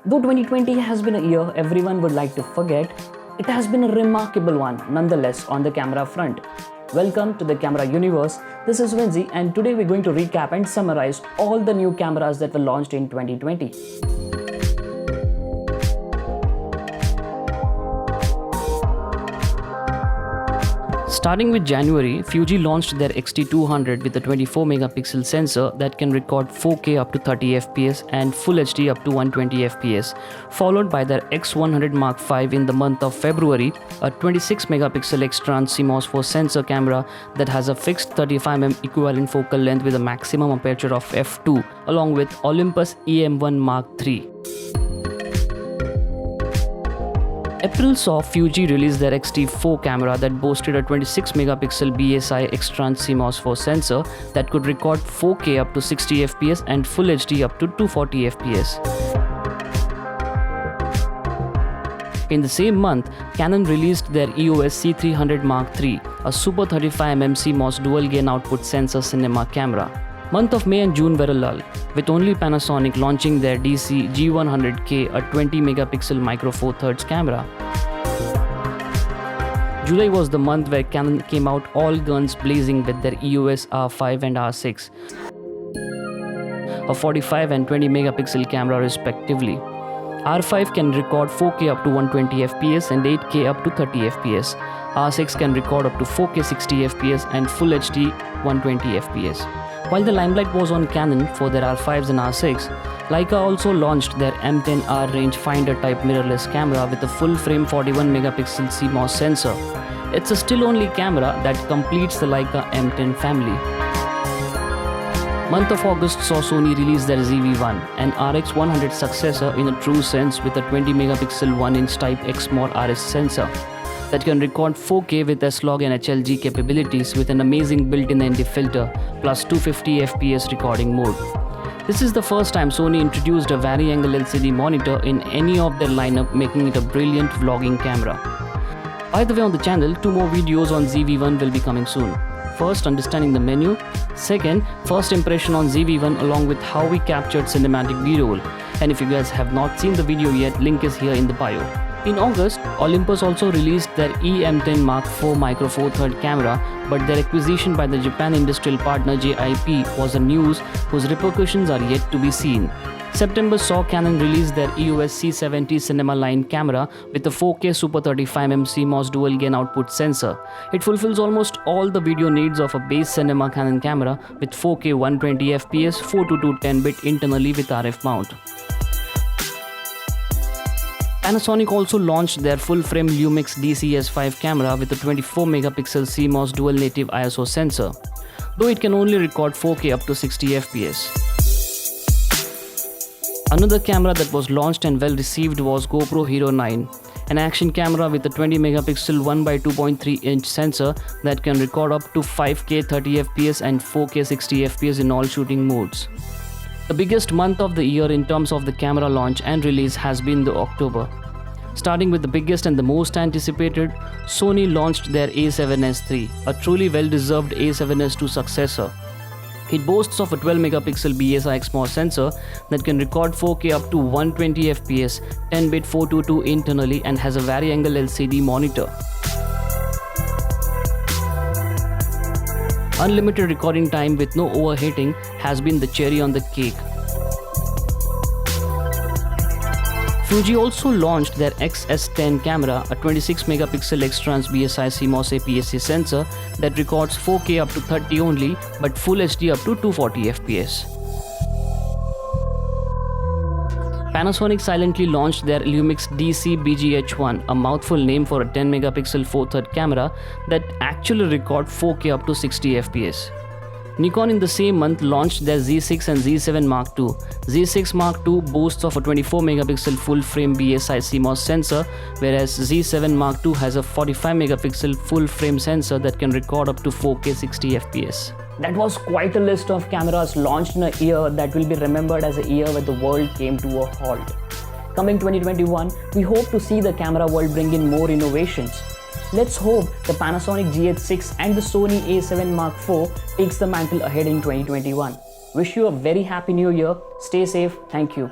Though 2020 has been a year everyone would like to forget, it has been a remarkable one nonetheless on the camera front. Welcome to the Camera Universe. This is Winzy, and today we're going to recap and summarize all the new cameras that were launched in 2020. Starting with January, Fuji launched their X-T200 with a 24 megapixel sensor that can record 4K up to 30 fps and Full HD up to 120 fps, followed by their X100 Mark V in the month of February, a 26 megapixel X-Trans CMOS 4 sensor camera that has a fixed 35mm equivalent focal length with a maximum aperture of f2, along with Olympus EM1 Mark III. April saw Fuji release their X-T4 camera that boasted a 26 megapixel BSI X-Trans CMOS 4 sensor that could record 4K up to 60 fps and Full HD up to 240 fps. In the same month, Canon released their EOS C300 Mark III, a Super 35mm CMOS dual gain output sensor cinema camera. Month of May and June were a lull, with only Panasonic launching their DC G100K, a 20 megapixel micro four thirds camera. July was the month where Canon came out all guns blazing with their EOS R5 and R6, a 45 and 20 megapixel camera respectively. R5 can record 4K up to 120 fps and 8K up to 30 fps. R6 can record up to 4K 60 fps and Full HD 120 fps. While the limelight was on Canon for their R5s and R6, Leica also launched their M10R rangefinder type mirrorless camera with a full-frame 41 megapixel CMOS sensor. It's a still-only camera that completes the Leica M10 family. Month of August saw Sony release their ZV-1, an RX100 successor in a true sense with a 20 megapixel 1-inch Type X More RS sensor that can record 4K with S-Log and HLG capabilities with an amazing built-in ND filter plus 250 fps recording mode. This is the first time Sony introduced a vari-angle LCD monitor in any of their lineup, making it a brilliant vlogging camera. By the way, on the channel, 2 more videos on ZV-1 will be coming soon. First, understanding the menu. Second, first impression on ZV-1 along with how we captured cinematic B-roll. And if you guys have not seen the video yet, link is here in the bio. In August, Olympus also released their EM10 Mark IV Micro Four Third camera, but their acquisition by the Japan industrial partner JIP was a news whose repercussions are yet to be seen. September saw Canon release their EOS C70 Cinema Line camera with a 4K Super 35mm CMOS dual gain output sensor. It fulfills almost all the video needs of a base cinema Canon camera with 4K 120 fps, 422 10-bit internally with RF mount. Panasonic also launched their full-frame Lumix DC-S5 camera with a 24 megapixel CMOS dual native ISO sensor, though it can only record 4K up to 60 fps. Another camera that was launched and well received was GoPro Hero 9, an action camera with a 20 megapixel 1x2.3 inch sensor that can record up to 5K 30 fps and 4K 60 fps in all shooting modes. The biggest month of the year in terms of the camera launch and release has been the October. Starting with the biggest and the most anticipated, Sony launched their A7S III, a truly well-deserved A7S II successor. It boasts of a 12 megapixel BSI XMOS sensor that can record 4K up to 120 fps, 10-bit 422 internally, and has a vari-angle LCD monitor. Unlimited recording time with no overheating has been the cherry on the cake. Fuji also launched their XS10 camera, a 26 megapixel X-Trans BSI CMOS APS-C sensor that records 4K up to 30 only, but Full HD up to 240 fps. Panasonic silently launched their Lumix DC BGH1, a mouthful name for a 10 megapixel 4/3 camera that actually records 4K up to 60 fps. Nikon in the same month launched their Z6 and Z7 Mark II. Z6 Mark II boasts of a 24 megapixel full-frame BSI CMOS sensor, whereas Z7 Mark II has a 45 megapixel full-frame sensor that can record up to 4K 60 fps. That was quite a list of cameras launched in a year that will be remembered as a year where the world came to a halt. Coming 2021, we hope to see the camera world bring in more innovations. Let's hope the Panasonic GH6 and the Sony A7 Mark IV takes the mantle ahead in 2021. Wish you a very happy new year. Stay safe. Thank you.